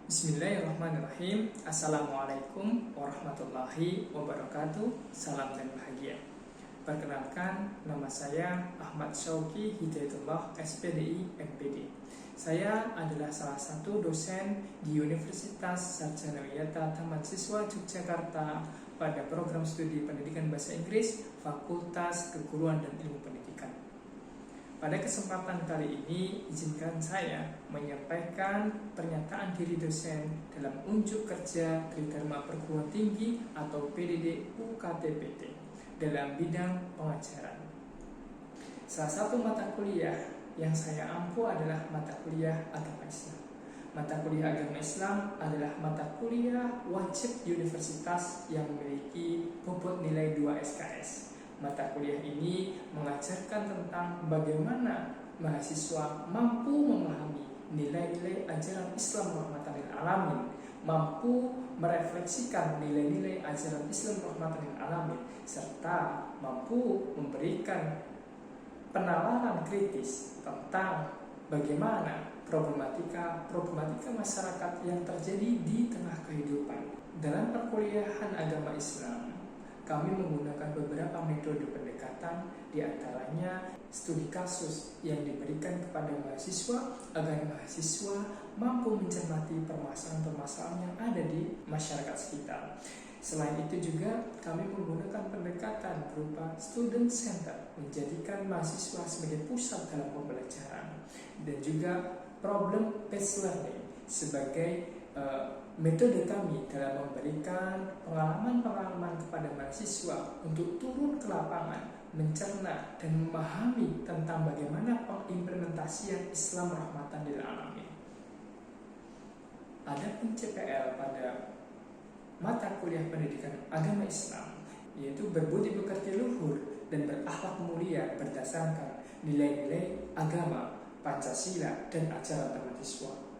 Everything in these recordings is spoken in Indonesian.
Bismillahirrahmanirrahim. Assalamualaikum warahmatullahi wabarakatuh. Salam dan bahagia. Perkenalkan, nama saya Ahmad Syauki Hidayatullah, SPDI MPD. Saya adalah salah satu dosen di Universitas Sarjana Wiyata Taman Siswa Yogyakarta pada program studi pendidikan bahasa Inggris, Fakultas Keguruan dan Ilmu Pendidikan. Pada kesempatan kali ini, izinkan saya menyampaikan pernyataan diri dosen dalam unjuk kerja Tridharma Perguruan Tinggi atau PDD UKTPT dalam bidang pengajaran. Salah satu mata kuliah yang saya ampu adalah mata kuliah Agama Islam. Mata kuliah Agama Islam adalah mata kuliah wajib universitas yang memiliki bobot nilai 2 SKS. Mata kuliah ini mengajarkan tentang bagaimana mahasiswa mampu memahami nilai-nilai ajaran Islam rahmatan lil alamin, mampu merefleksikan nilai-nilai ajaran Islam rahmatan lil alamin, serta mampu memberikan penalaran kritis tentang bagaimana problematika masyarakat yang terjadi di tengah kehidupan. Dalam perkuliahan agama Islam, kami menggunakan beberapa metode pendekatan, diantaranya studi kasus yang diberikan kepada mahasiswa agar mahasiswa mampu mencermati permasalahan-permasalahan yang ada di masyarakat sekitar. Selain itu juga kami menggunakan pendekatan berupa student center, menjadikan mahasiswa sebagai pusat dalam pembelajaran, dan juga problem based learning sebagai metode kami dalam memberikan pengalaman-pengalaman kepada mahasiswa untuk turun ke lapangan, mencerna dan memahami tentang bagaimana pengimplementasian Islam rahmatan lil alamin. Adapun CPL pada mata kuliah pendidikan agama Islam, yaitu berbudi pekerti luhur dan berakhlak mulia berdasarkan nilai-nilai agama, Pancasila dan ajaran mahasiswa.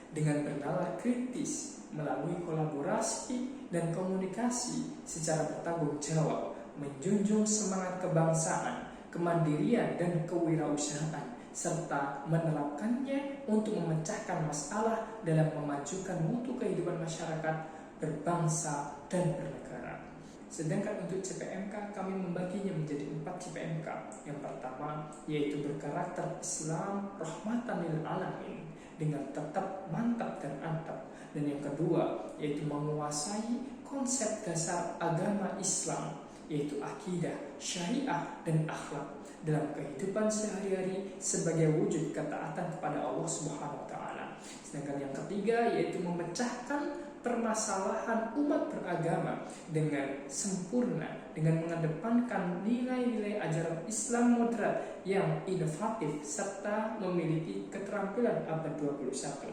Dengan bernalar kritis melalui kolaborasi dan komunikasi secara bertanggung jawab, menjunjung semangat kebangsaan, kemandirian dan kewirausahaan, serta menerapkannya untuk memecahkan masalah dalam memajukan mutu kehidupan masyarakat berbangsa dan bernegara. Sedangkan untuk CPMK, kami membaginya menjadi 4 CPMK. Yang pertama yaitu berkarakter Islam rahmatan lil alamin dengan tetap mantap dan antap, dan yang kedua yaitu menguasai konsep dasar agama Islam, yaitu akidah, syariah dan akhlak dalam kehidupan sehari-hari sebagai wujud ketaatan kepada Allah Subhanahu wa taala. Sedangkan yang ketiga yaitu memecahkan permasalahan umat beragama dengan sempurna, dengan mengedepankan nilai-nilai ajaran Islam moderat yang inovatif serta memiliki keterampilan abad 21.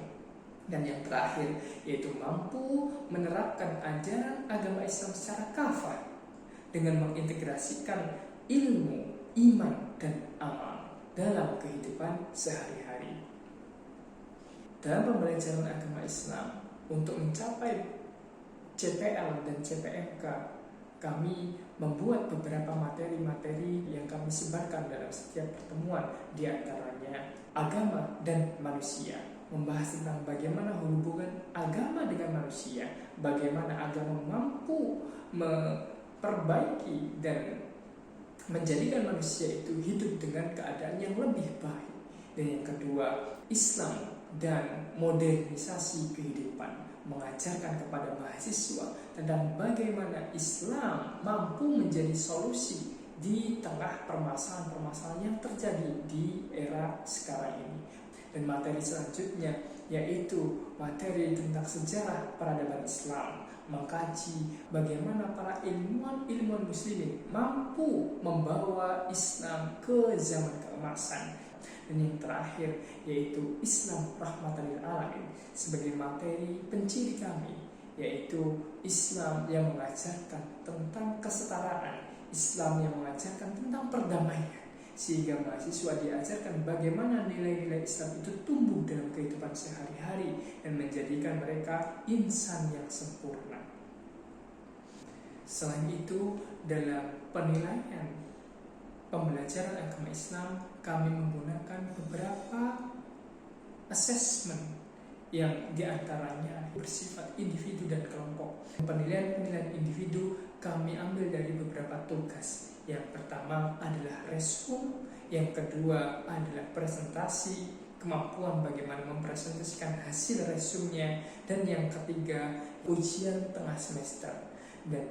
Dan yang terakhir yaitu mampu menerapkan ajaran agama Islam secara kafah dengan mengintegrasikan ilmu, iman dan amal dalam kehidupan sehari-hari. Dalam pembelajaran agama Islam, untuk mencapai CPL dan CPMK, kami membuat beberapa materi-materi yang kami sebarkan dalam setiap pertemuan, diantaranya agama dan manusia, membahas tentang bagaimana hubungan agama dengan manusia, bagaimana agama mampu memperbaiki dan menjadikan manusia itu hidup dengan keadaan yang lebih baik. Dan yang kedua, Islam dan modernisasi kehidupan, mengajarkan kepada mahasiswa tentang bagaimana Islam mampu menjadi solusi di tengah permasalahan-permasalahan yang terjadi di era sekarang ini. Dan materi selanjutnya yaitu materi tentang sejarah peradaban Islam, mengkaji bagaimana para ilmuwan muslimin mampu membawa Islam ke zaman keemasan. Dan yang terakhir yaitu Islam rahmatan lil alamin sebagai materi penciri kami, yaitu Islam yang mengajarkan tentang kesetaraan, Islam yang mengajarkan tentang perdamaian, sehingga mahasiswa diajarkan bagaimana nilai-nilai Islam itu tumbuh dalam kehidupan sehari-hari dan menjadikan mereka insan yang sempurna. Selain itu, dalam penilaian pembelajaran agama Islam, kami menggunakan beberapa assessment yang diantaranya bersifat individu dan kelompok. Penilaian individu kami ambil dari beberapa tugas. Yang pertama adalah resume, yang kedua adalah presentasi, kemampuan bagaimana mempresentasikan hasil resumenya, dan yang ketiga ujian tengah semester. Dan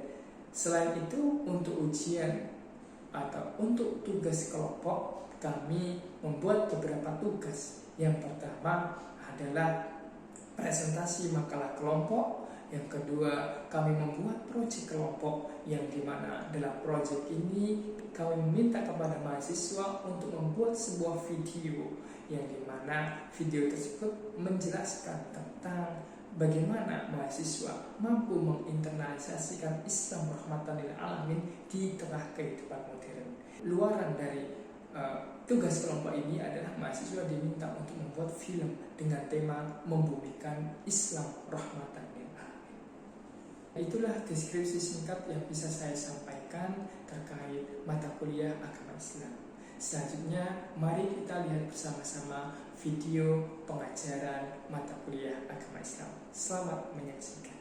selain itu untuk ujian atau untuk tugas kelompok kami membuat beberapa tugas. Yang pertama adalah presentasi makalah kelompok. Yang kedua, kami membuat proyek kelompok yang dimana dalam proyek ini kami meminta kepada mahasiswa untuk membuat sebuah video yang dimana video tersebut menjelaskan tentang bagaimana mahasiswa mampu menginternalisasikan Islam rahmatan lil alamin di tengah kehidupan modern. Luaran dari tugas kelompok ini adalah mahasiswa diminta untuk membuat film dengan tema membumikan Islam rahmatan lil alamin. Itulah deskripsi singkat yang bisa saya sampaikan terkait mata kuliah agama Islam. Selanjutnya, mari kita lihat bersama-sama video pengajaran mata kuliah agama Islam. Selamat menyaksikan.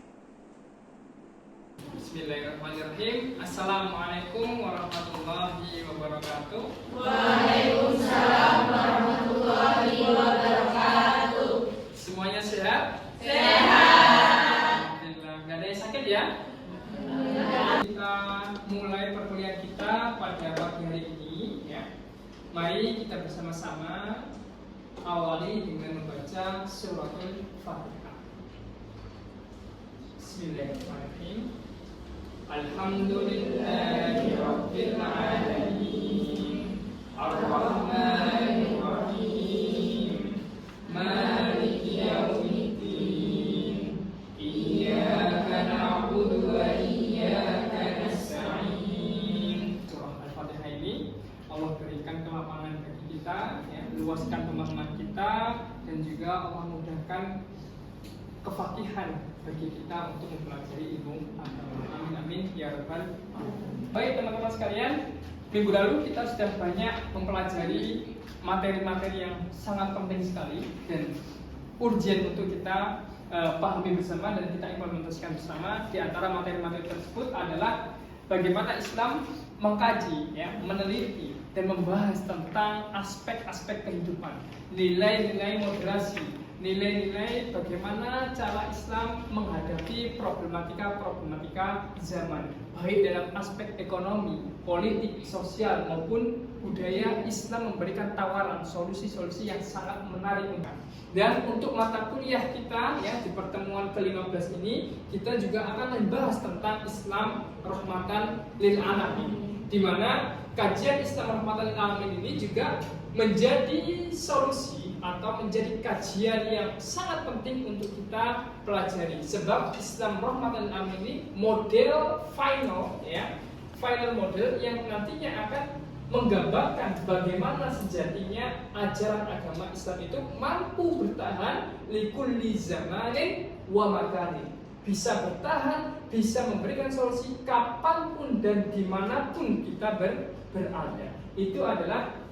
Bismillahirrahmanirrahim. Assalamualaikum warahmatullahi wabarakatuh. Waalaikumsalam warahmatullahi wabarakatuh. Semuanya sehat? Sehat. Alhamdulillah. Gak ada yang sakit ya? Kita mulai perkuliahan kita pada pagi hari ini ya. Mari kita bersama-sama awali dengan membaca suratul Fatihah. Bismillahirrahmanirrahim. Alhamdulillahi rabbil alamin. Ar-Rahmanir Rahim. Maliki yaumiddin. Iyyaka na'budu wa iyyaka nasta'in. Surah Al-Fatihah ini Allah berikan kelapangan bagi kita, ya, luaskan pemahaman kita, dan juga Allah mudahkan kefakihan bagi kita untuk mempelajari ilmu agama. Amin amin ya rabbal alamin. Baik teman-teman sekalian, minggu lalu kita sudah banyak mempelajari materi-materi yang sangat penting sekali dan urgent untuk kita pahami bersama dan kita implementasikan bersama. Di antara materi-materi tersebut adalah bagaimana Islam mengkaji, ya, meneliti dan membahas tentang aspek-aspek kehidupan, nilai-nilai moderasi, nilai-nilai bagaimana cara Islam menghadapi problematika-problematika zaman, baik dalam aspek ekonomi, politik, sosial maupun budaya. Islam memberikan tawaran solusi-solusi yang sangat menarik. Dan untuk mata kuliah kita, ya, di pertemuan ke-15 ini kita juga akan membahas tentang Islam rahmatan lil alamin, di mana kajian Islam rahmatan lil alamin ini juga menjadi solusi atau menjadi kajian yang sangat penting untuk kita pelajari, sebab Islam rahmatan lil alamin ini model final, ya, final model yang nantinya akan menggambarkan bagaimana sejatinya ajaran agama Islam itu mampu bertahan likulli zamanin wa makanin, bisa bertahan, bisa memberikan solusi kapanpun dan dimanapun kita berada. Itu adalah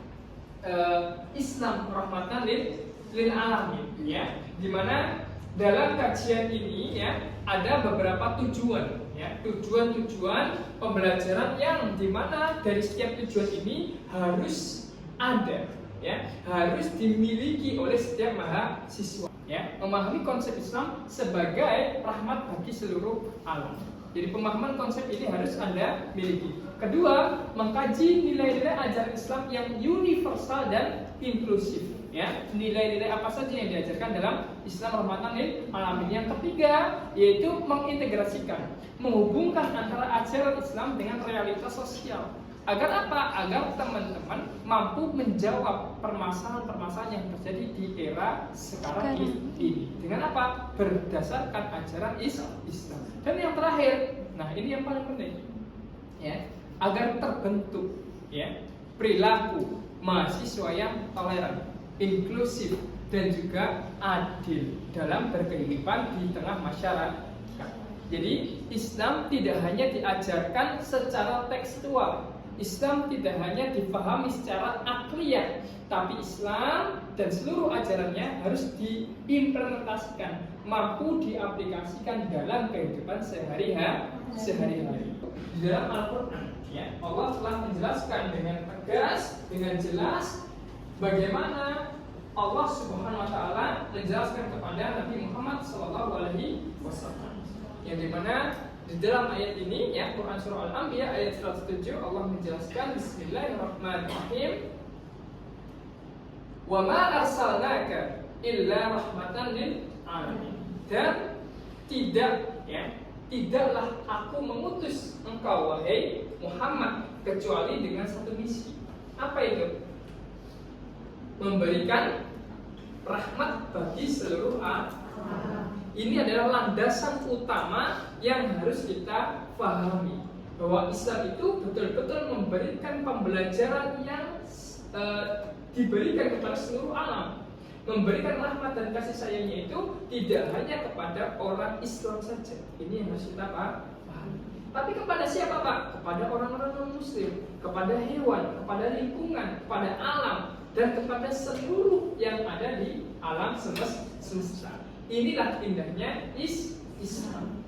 Islam rahmatan lil alamin, ya, dimana dalam kajian ini, ya, ada beberapa tujuan, ya, tujuan pembelajaran yang dimana dari setiap tujuan ini harus ada, ya, harus dimiliki oleh setiap mahasiswa, ya, memahami konsep Islam sebagai rahmat bagi seluruh alam. Jadi pemahaman konsep ini harus Anda miliki. Kedua, mengkaji nilai-nilai ajaran Islam yang universal dan inklusif, ya. Nilai-nilai apa saja yang diajarkan dalam Islam rahmatan lil alamin. Yang ketiga, yaitu mengintegrasikan, menghubungkan antara ajaran Islam dengan realitas sosial. Agar apa? Agar teman-teman mampu menjawab permasalahan-permasalahan yang terjadi di era sekarang ini. Dengan apa? Berdasarkan ajaran Islam. Dan yang terakhir, nah ini yang paling penting, ya, agar terbentuk, ya, perilaku mahasiswa yang toleran, inklusif, dan juga adil dalam berkehidupan di tengah masyarakat. Jadi Islam tidak hanya diajarkan secara tekstual, Islam tidak hanya dipahami secara akliyah, tapi Islam dan seluruh ajarannya harus diimplementasikan, mampu diaplikasikan dalam kehidupan sehari-hari. Di dalam Al-Quran, ya, Allah telah menjelaskan dengan tegas, dengan jelas bagaimana Allah Subhanahu wa taala menjelaskan kepada Nabi Muhammad SAW, yang dimana di dalam ayat ini, ya, Quran surah Al-Anbiya ayat 107, Allah menjelaskan Bismillahirrahmanirrahim, wa ma arsalnaka illa rahmatan lil alamin. Dan tidaklah aku mengutus engkau wahai Muhammad kecuali dengan satu misi. Apa itu? Memberikan rahmat bagi seluruh alam. Ini adalah landasan utama yang harus kita pahami, bahwa Islam itu betul-betul memberikan pembelajaran yang diberikan kepada seluruh alam. Memberikan rahmat dan kasih sayangnya itu tidak hanya kepada orang Islam saja. Ini yang harus kita pahami. Tapi kepada siapa, Pak? Kepada orang-orang non-muslim, kepada hewan, kepada lingkungan, kepada alam, dan kepada seluruh yang ada di alam semesta. Inilah indahnya Islam.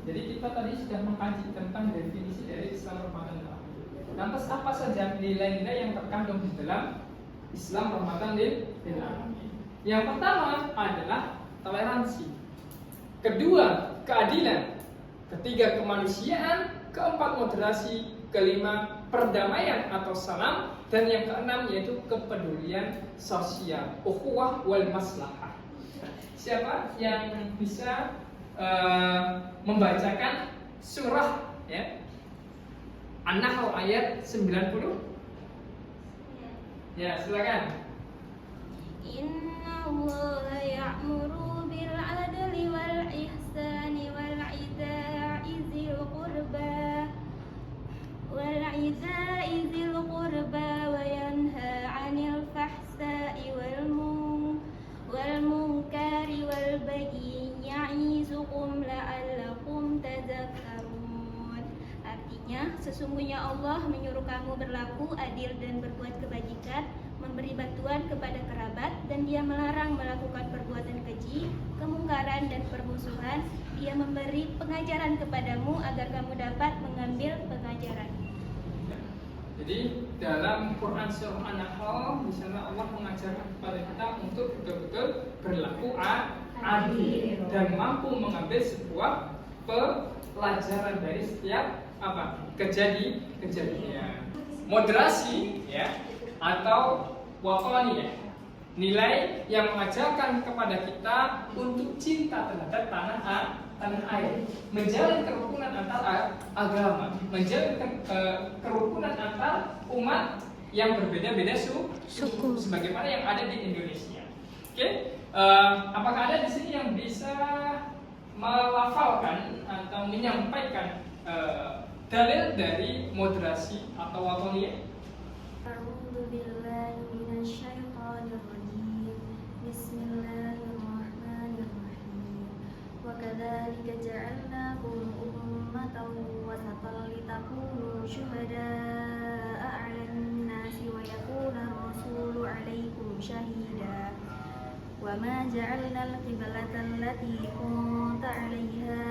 Jadi kita tadi sudah mengkaji tentang definisi dari Islam rahmatan lil alamin. Lantas apa saja nilai-nilai yang terkandung di dalam Islam rahmatan lil alamin? Yang pertama adalah toleransi. Kedua, keadilan. Ketiga, kemanusiaan. Keempat, moderasi. Kelima, perdamaian atau salam. Dan yang keenam yaitu kepedulian sosial, ukhuwah wal maslahah. Siapa yang bisa membacakan surah, ya, An-Nahl ayat 90? Ya, silakan. Inna Allaha ya'muru bil adli wal ihsani wal ita'i dzil qurba wa yanha 'anil fahsya'i wal munkari wal bagyi ya'izukum la'allakum tadhakkarun. Artinya, sesungguhnya Allah menyuruh kamu berlaku adil dan berbuat kebajikan, memberi bantuan kepada kerabat, dan Dia melarang melakukan perbuatan keji, kemungkaran, dan permusuhan. Dia memberi pengajaran kepadamu agar kamu dapat mengambil pengajaran. Jadi dalam Quran surah An-Nahl di sana Allah mengajarkan kepada kita untuk betul-betul berlaku adil dan mampu mengambil sebuah pelajaran dari setiap kejadian. Moderasi, ya, atau wataniyah, nilai yang mengajarkan kepada kita untuk cinta terhadap tanah air, menjalin kerukunan antar agama, menjalin kerukunan antar umat yang berbeda-beda suku, sebagaimana yang ada di Indonesia. Oke, apakah ada di sini yang bisa melafalkan atau menyampaikan dalil dari moderasi atau wataniyah? A'udzu billahi minasyaitonir rajim. Bismillahirrahmanirrahim. Wa kadzalika ja'alnakum ummatan wasatan litakunu syuhada'a 'alan nasi wa yakuna ar-rasulu 'alaikum syahida. Wa ma ja'alna al-qiblata allati kunta 'alaiha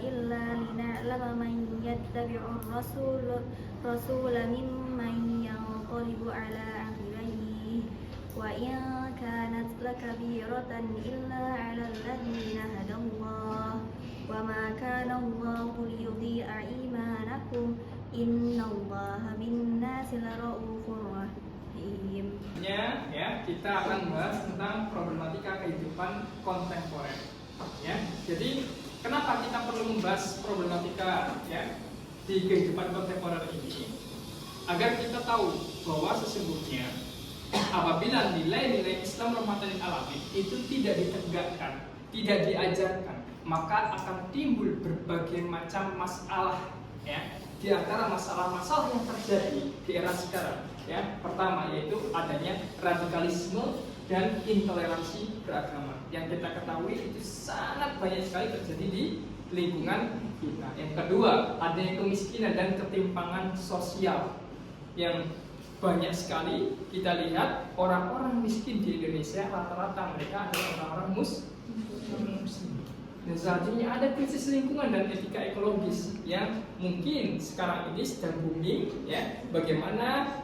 illa lina'lama man yattabi'ur rasula mimman yanqalibu 'ala 'aqibaihi wa in kanat lakabiratan illa 'alal ladzina hadallah wa ma kana Allahu liyudhi'a imanakum innallaha bin-nasi laraufur rahim. Ya, kita akan bahas tentang problematika kehidupan kontemporer. Ya, jadi kenapa kita perlu membahas problematika, ya, di kehidupan kontemporer ini? Agar kita tahu bahwa sesungguhnya apabila nilai-nilai Islam rahmatan lil alamin itu tidak ditegakkan, tidak diajarkan, maka akan timbul berbagai macam masalah, ya. Di antara masalah-masalah yang terjadi di era sekarang, ya, pertama yaitu adanya radikalisme dan intoleransi beragama yang kita ketahui itu sangat banyak sekali terjadi di lingkungan kita. Yang kedua, adanya kemiskinan dan ketimpangan sosial yang banyak sekali. Kita lihat orang-orang miskin di Indonesia rata-rata mereka adalah orang-orang muslim. Dan selanjutnya ada krisis lingkungan dan etika ekologis yang mungkin sekarang ini sedang booming, ya. Bagaimana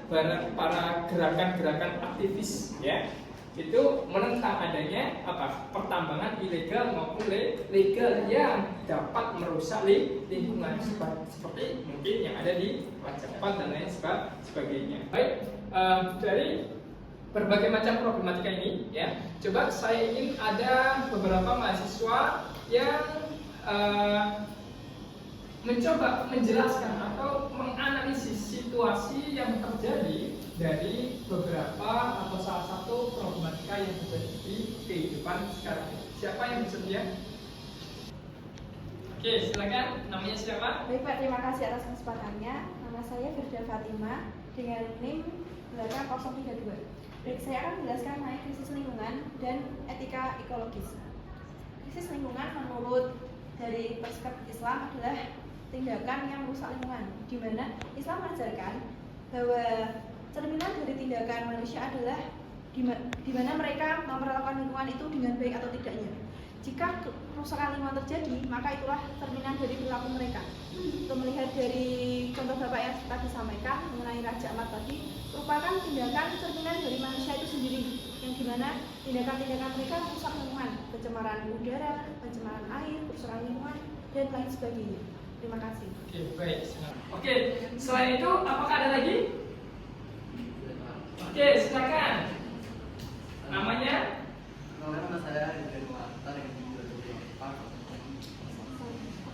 para gerakan-gerakan aktivis, ya, itu menentang adanya pertambangan ilegal maupun legal yang dapat merusak lingkungan seperti mungkin yang ada di Lacapat dan lain sebagainya. Baik, dari berbagai macam problematika ini, ya, coba saya ingin ada beberapa mahasiswa yang mencoba menjelaskan atau menganalisis situasi yang terjadi dari beberapa atau salah satu problematika yang terjadi di kehidupan sekarang. Siapa yang bersedia? Oke, silakan. Namanya siapa? Baik Pak, terima kasih atas kesempatannya. Nama saya Firda Fatima dengan NIM belakang 032. Baik, saya akan menjelaskan mengenai krisis lingkungan dan etika ekologis. Krisis lingkungan menurut dari perspektif Islam adalah tindakan yang merusak lingkungan, di mana Islam mengajarkan bahwa cerminan dari tindakan manusia adalah di mana mereka memperlakukan lingkungan itu dengan baik atau tidaknya. Jika kerusakan lingkungan terjadi, maka itulah cerminan dari perilaku mereka. Untuk melihat dari contoh Bapak yang tadi sampaikan mengenai Raja Ampat tadi, merupakan tindakan cerminan dari manusia itu sendiri, yang dimana tindakan-tindakan mereka merusak lingkungan, pencemaran udara, pencemaran air, kerusakan lingkungan, dan lain sebagainya. Terima kasih. Oke, baik. Oke, selain itu apakah ada lagi? Oke, silakan. Namanya? Nama saya dari Muhammad yang di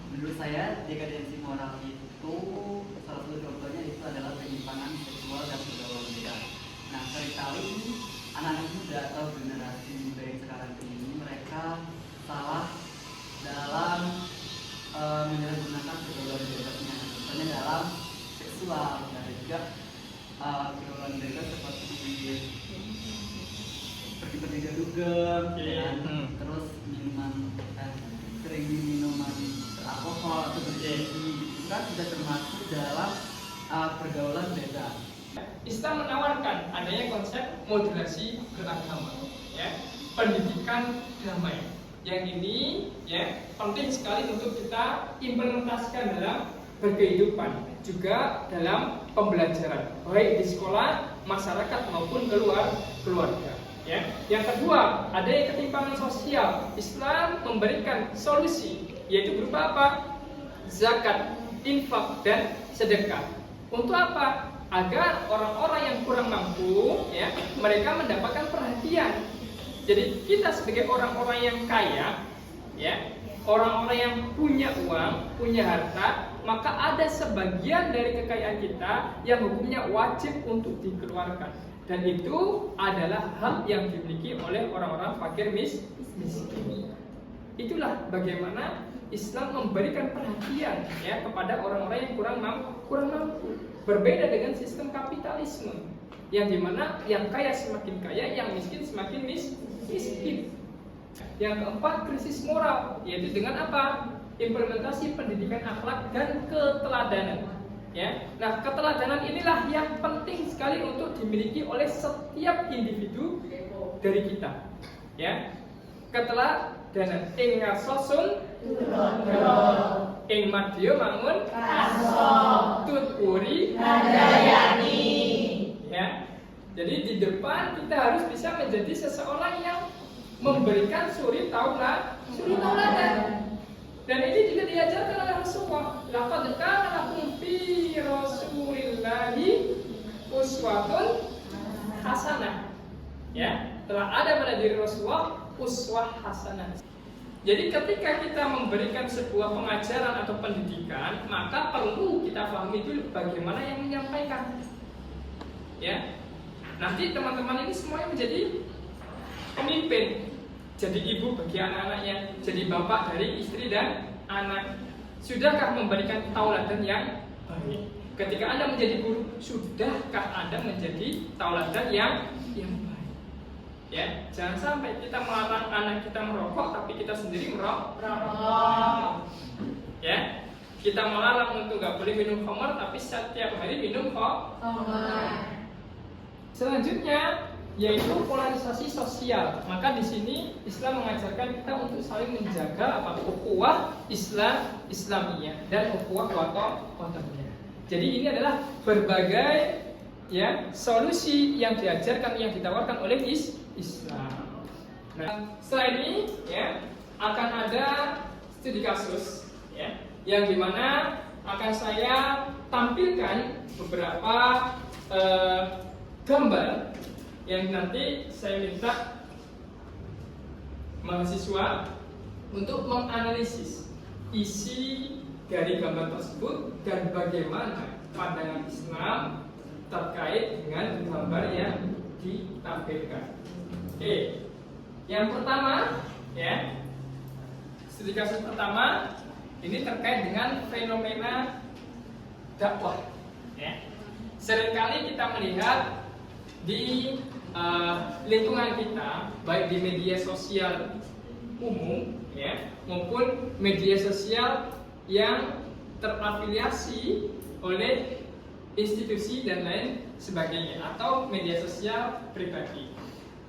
Menurut saya dekadensi moral itu salah satu contohnya itu adalah penyimpangan seksual dan pergaulan mereka. Nah, seringkali anak-anak muda atau generasi muda yang sekarang ini mereka salah dalam menyalahgunakan pergaulan bebasnya, contohnya dalam seksual dan juga pergaulan bebas seperti pergi-pergi dugem, terus sering minuman beralkohol atau bergizi, itu kan sudah termasuk dalam pergaulan bebas. Islam menawarkan adanya konsep moderasi beragama, ya, pendidikan damai. Yang ini, ya, penting sekali untuk kita implementasikan dalam berkehidupan, juga dalam pembelajaran, baik di sekolah, masyarakat maupun keluarga. Ya. Yang kedua, ada yang ketimpangan sosial. Islam memberikan solusi, yaitu berupa apa? Zakat, infak, dan sedekah. Untuk apa? Agar orang-orang yang kurang mampu, ya, mereka mendapatkan perhatian. Jadi kita sebagai orang-orang yang kaya, ya, orang-orang yang punya uang, punya harta, maka ada sebagian dari kekayaan kita yang hukumnya wajib untuk dikeluarkan. Dan itu adalah hak yang dimiliki oleh orang-orang fakir miskin. Itulah bagaimana Islam memberikan perhatian, ya, kepada orang-orang yang kurang mampu. Berbeda dengan sistem kapitalisme, yang dimana yang kaya semakin kaya, yang miskin semakin miskin. Yang keempat, krisis moral, yaitu dengan apa? Implementasi pendidikan akhlak dan keteladanan. Ya, nah keteladanan inilah yang penting sekali untuk dimiliki oleh setiap individu dari kita. Ya, keteladanan ing ngasosun ing madya mangun tuturi Nadayani. Ya, jadi di depan kita harus bisa menjadi seseorang yang memberikan suri tauladan. Dan ini juga diajarkan oleh Rasulullah. Laqad kana lakum fi Rasulillahi uswatun hasanah. Ya, telah ada pada diri Rasulullah uswah hasanah. Jadi ketika kita memberikan sebuah pengajaran atau pendidikan, maka perlu kita pahami dulu bagaimana yang menyampaikan. Ya. Nanti teman-teman ini semuanya menjadi pemimpin, jadi ibu bagi anak-anaknya, jadi bapak dari istri dan anak. Sudahkah memberikan tauladan yang baik? Ketika Anda menjadi guru, sudahkah Anda menjadi tauladan yang baik? Ya, jangan sampai kita melarang anak kita merokok tapi kita sendiri merokok. Ya, kita melarang untuk nggak boleh minum khamar tapi setiap hari minum khamar. Selanjutnya yaitu polarisasi sosial. Maka di sini Islam mengajarkan kita untuk saling menjaga ukhuwah Islamiyah dan ukhuwah wataniyah. Jadi ini adalah berbagai ya solusi yang diajarkan, yang ditawarkan oleh Islam. Nah, setelah ini ya akan ada studi kasus ya, yang dimana akan saya tampilkan beberapa gambar yang nanti saya minta mahasiswa untuk menganalisis isi dari gambar tersebut dan bagaimana pandangan Islam terkait dengan gambar yang ditampilkan. Oke, yang pertama ya, studi kasus pertama ini terkait dengan fenomena dakwah. Ya. Seringkali kita melihat di lingkungan kita, baik di media sosial umum, ya, maupun media sosial yang terafiliasi oleh institusi dan lain sebagainya, atau media sosial pribadi.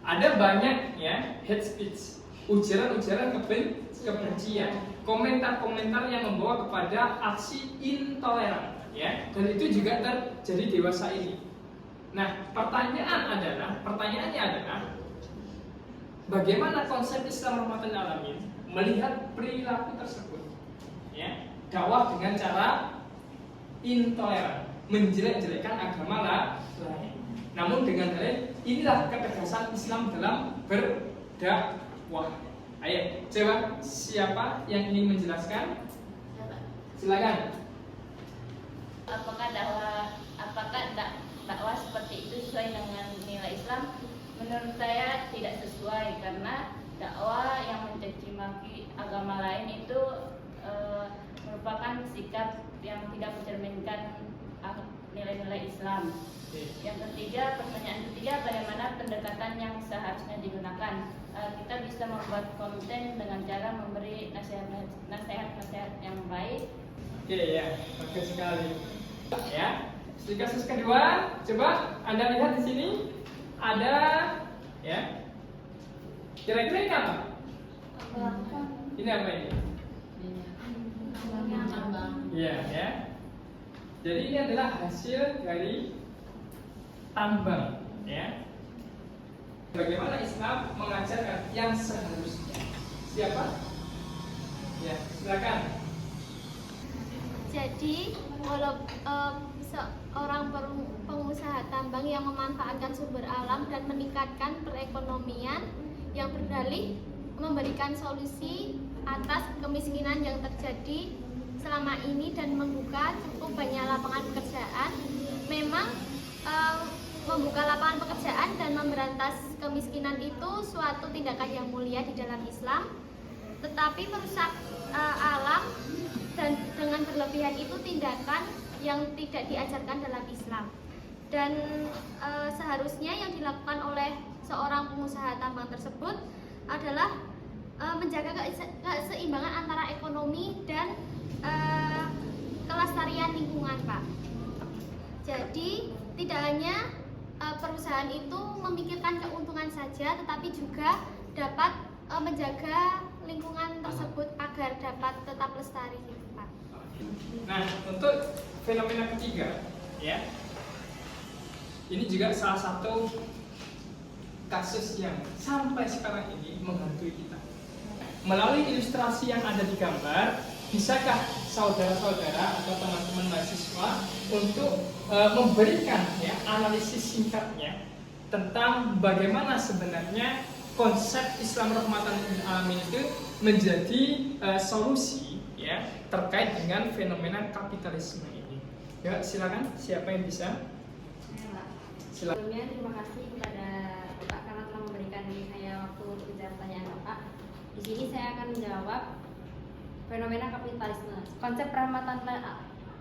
Ada banyak ya hate speech, ujaran-ujaran kebencian, komentar-komentar yang membawa kepada aksi intoleran, ya, dan itu juga terjadi dewasa ini. Nah, pertanyaannya adalah bagaimana konsep Islam rahmatan lil alamin melihat perilaku tersebut, ya, dakwah dengan cara intoleran, menjelek-jelekkan agama lain. Namun dengan dalil inilah ketegasan Islam dalam berdakwah. Ayo, coba siapa yang ingin menjelaskan? Silakan. Apakah dakwah seperti itu sesuai dengan nilai Islam? Menurut saya tidak sesuai, karena dakwah yang mencaci maki agama lain itu merupakan sikap yang tidak mencerminkan nilai-nilai Islam. Yang ketiga, pertanyaan ketiga, bagaimana pendekatan yang seharusnya digunakan? Kita bisa membuat konten dengan cara memberi nasihat-nasihat yang baik. Oke ya, bagus sekali. Ya, studi kasus kedua, coba Anda lihat di sini ada, ya, kira-kira ini apa? Ini apa ini? Iya, ya. Jadi ini adalah hasil dari tambang, ya. Bagaimana Islam mengajarkan yang seharusnya? Siapa? Ya, silakan. Jadi, kalau seorang pengusaha tambang yang memanfaatkan sumber alam dan meningkatkan perekonomian yang berdalih memberikan solusi atas kemiskinan yang terjadi selama ini dan membuka cukup banyak lapangan pekerjaan, memang membuka lapangan pekerjaan dan memberantas kemiskinan itu suatu tindakan yang mulia di dalam Islam. Tetapi merusak alam dan dengan berlebihan itu tindakan yang tidak diajarkan dalam Islam. Dan seharusnya yang dilakukan oleh seorang pengusaha tambang tersebut adalah menjaga keseimbangan antara ekonomi dan kelestarian lingkungan, Pak. Jadi tidak hanya perusahaan itu memikirkan keuntungan saja, tetapi juga dapat menjaga lingkungan tersebut agar dapat tetap lestari, Pak. Nah, untuk fenomena ketiga, ya, ini juga salah satu kasus yang sampai sekarang ini menghantui kita. Melalui ilustrasi yang ada di gambar, bisakah saudara-saudara atau teman-teman mahasiswa untuk memberikan ya analisis singkatnya tentang bagaimana sebenarnya konsep Islam rahmatan lil alamin itu menjadi solusi ya terkait dengan fenomena kapitalisme ini. Ya, silakan, siapa yang bisa? Silakan. Sebelumnya terima kasih kepada Bapak karena telah memberikan saya waktu untuk menjawab pertanyaan Bapak. Di sini saya akan menjawab fenomena kapitalisme. Konsep rahmatan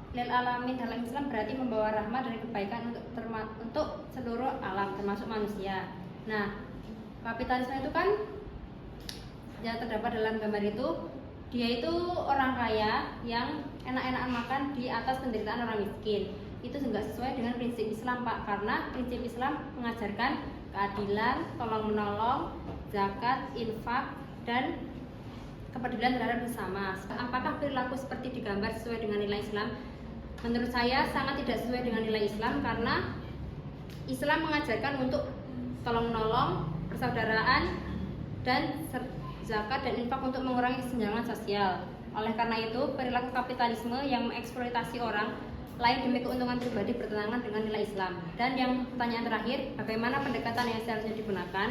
lil alamin dalam Islam berarti membawa rahmat dan kebaikan untuk seluruh alam termasuk manusia. Nah, Kapitalisme itu kan yang terdapat dalam gambar itu, dia itu orang kaya yang enak-enakan makan di atas penderitaan orang miskin. Itu enggak sesuai dengan prinsip Islam, Pak, karena prinsip Islam mengajarkan keadilan, tolong menolong, zakat, infak, dan kepedulian terhadap sesama. Apakah perilaku seperti digambar sesuai dengan nilai Islam? Menurut saya sangat tidak sesuai dengan nilai Islam, karena Islam mengajarkan untuk tolong menolong, persaudaraan, dan zakat dan infak untuk mengurangi kesenjangan sosial. Oleh karena itu, perilaku kapitalisme yang mengeksploitasi orang lain demi keuntungan pribadi bertentangan dengan nilai Islam. Dan yang pertanyaan terakhir, bagaimana pendekatan yang seharusnya digunakan?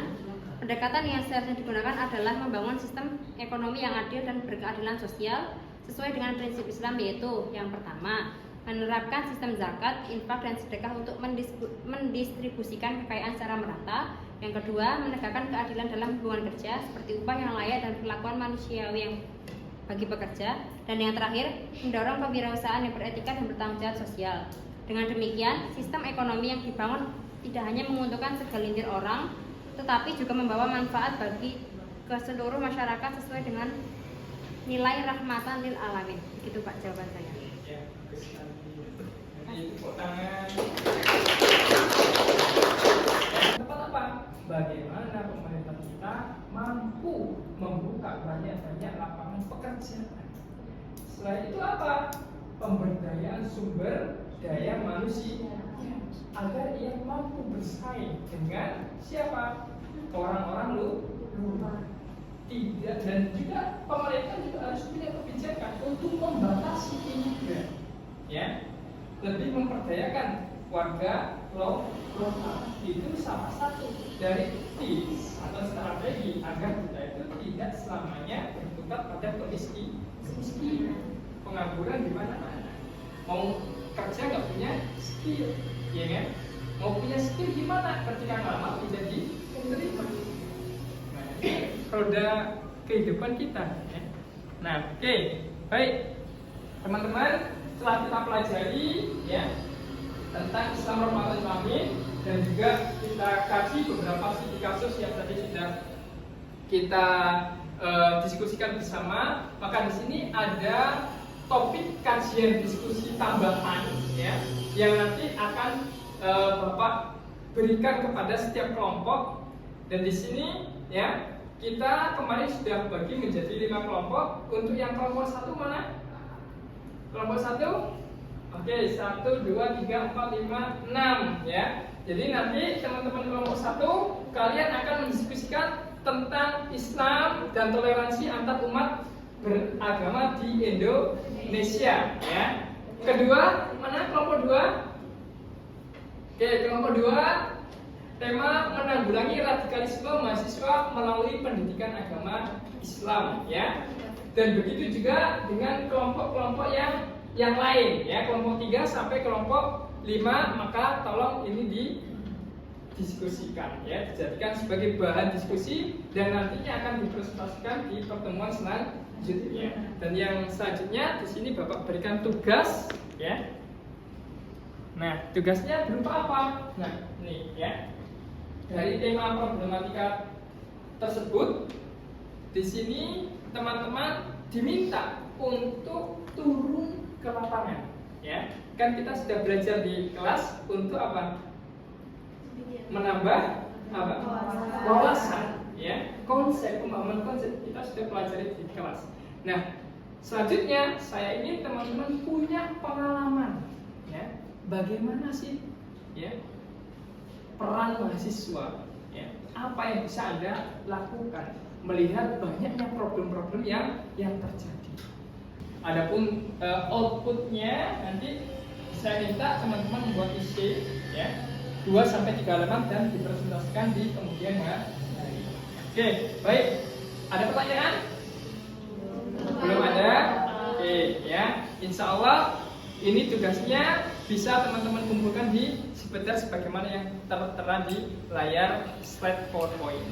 Pendekatan yang seharusnya digunakan adalah membangun sistem ekonomi yang adil dan berkeadilan sosial sesuai dengan prinsip Islam, yaitu yang pertama, menerapkan sistem zakat, infak, dan sedekah untuk mendistribusikan kekayaan secara merata. Yang kedua, menegakkan keadilan dalam hubungan kerja seperti upah yang layak dan perlakuan manusiawi yang bagi pekerja. Dan yang terakhir, mendorong kewirausahaan yang beretika dan bertanggung jawab sosial. Dengan demikian, sistem ekonomi yang dibangun tidak hanya menguntungkan segelintir orang, tetapi juga membawa manfaat bagi ke seluruh masyarakat sesuai dengan nilai rahmatan lil alamin. Begitu Pak jawaban saya. Ya, bagus sekali. Ini tepuk tangan. Tepat apa? Bagaimana pemerintah kita mampu membuka banyak-banyak lapangan pekerjaan. Selain itu apa? Pemberdayaan sumber daya manusia agar ia mampu bersaing dengan siapa? Orang-orang luar. Tidak, dan juga pemerintah juga harus punya kebijakan untuk membatasi imigran, ya, lebih memperdayakan warga lokal. Itu salah satu dari tips atau strategi agar kita itu tidak selamanya berkutat pada kemiskinan, pengangguran di mana-mana. Mau kerja nggak punya skill, ya kan? Mau punya skill gimana ketika lama tidak diterima? Roda kehidupan kita, ya. Nah, oke, baik teman-teman, setelah kita pelajari ya tentang Islam Rahmatul Alamin dan juga kita kaji beberapa studi kasus yang tadi sudah kita diskusikan bersama, maka di sini ada topik kajian diskusi tambahan ya yang nanti akan Bapak berikan kepada setiap kelompok. Dan di sini ya kita kemarin sudah bagi menjadi 5 kelompok. Untuk yang kelompok 1 mana? Kelompok 1? Oke, 1, 2, 3, 4, 5, 6 ya. Jadi nanti teman-teman kelompok 1 kalian akan mendiskusikan tentang Islam dan toleransi antar umat beragama di Indonesia ya. Kedua, mana kelompok 2? Oke, kelompok 2 tema menanggulangi radikalisme mahasiswa melalui pendidikan agama Islam ya. Dan begitu juga dengan kelompok-kelompok yang lain ya, kelompok 3 sampai kelompok 5, maka tolong ini didiskusikan ya, dijadikan sebagai bahan diskusi dan nantinya akan dipresentasikan di pertemuan selanjutnya. Dan yang selanjutnya di sini Bapak berikan tugas ya. Nah, tugasnya berupa apa? Nah, ini ya. Dari tema problematika tersebut, di sini teman-teman diminta untuk turun ke lapangan, ya. Kan kita sudah belajar di kelas untuk apa? Menambah apa? Wawasan, ya. Konsep, pemahaman konsep kita sudah pelajari di kelas. Nah, selanjutnya saya ingin teman-teman punya pengalaman, ya. Bagaimana sih, ya? Peran mahasiswa, ya, apa yang bisa Anda lakukan melihat banyaknya problem-problem yang terjadi. Adapun outputnya nanti saya minta teman-teman membuat isi ya 2-3 halaman dan dipresentasikan di kemudian hari. Oke, baik. Ada pertanyaan? Belum ada? Oke, ya. Insya Allah ini tugasnya bisa teman-teman kumpulkan di sebentar sebagaimana yang tertera di layar slide PowerPoint.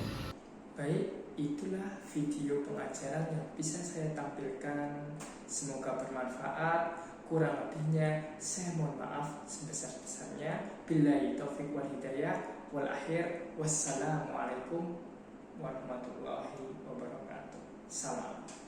Baik, itulah video pengajaran yang bisa saya tampilkan. Semoga bermanfaat. Kurang lebihnya saya mohon maaf sebesar-besarnya. Billahi taufiq wal hidayah wal akhir. Wassalamualaikum warahmatullahi wabarakatuh. Salam.